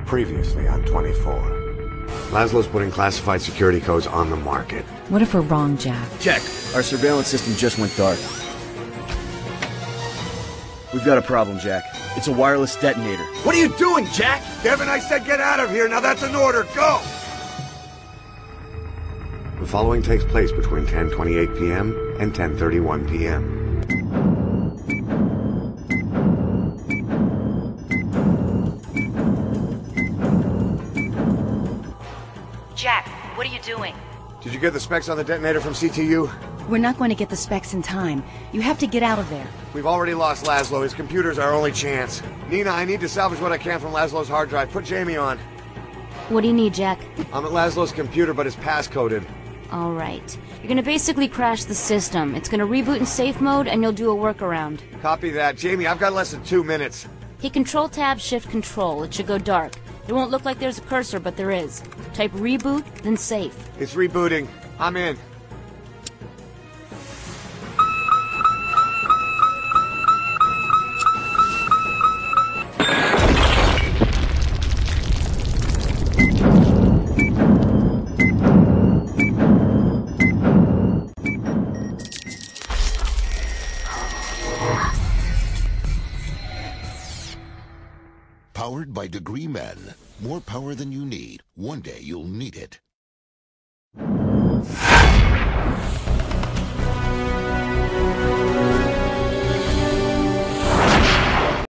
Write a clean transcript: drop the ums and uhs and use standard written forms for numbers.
Previously on 24. Laszlo's putting classified security codes on the market. What if we're wrong, Jack? Check. Our surveillance system just went dark. We've got a problem, Jack. It's a wireless detonator. What are you doing, Jack? Devin, I said get out of here. Now that's an order. Go! The following takes place between 10:28 p.m. and 10:31 p.m. Jack, what are you doing? Did you get the specs on the detonator from CTU? We're not going to get the specs in time. You have to get out of there. We've already lost Laszlo. His computer's our only chance. Nina, I need to salvage what I can from Laszlo's hard drive. Put Jamie on. What do you need, Jack? I'm at Laszlo's computer, but it's passcoded. All right. You're gonna basically crash the system. It's gonna reboot in safe mode, and you'll do a workaround. Copy that. Jamie, I've got less than 2 minutes. Hit Control-Tab, Shift-Control. It should go dark. It won't look like there's a cursor, but there is. Type reboot, then safe. It's rebooting. I'm in. Powered by Degree Men. More power than you need. One day you'll need it.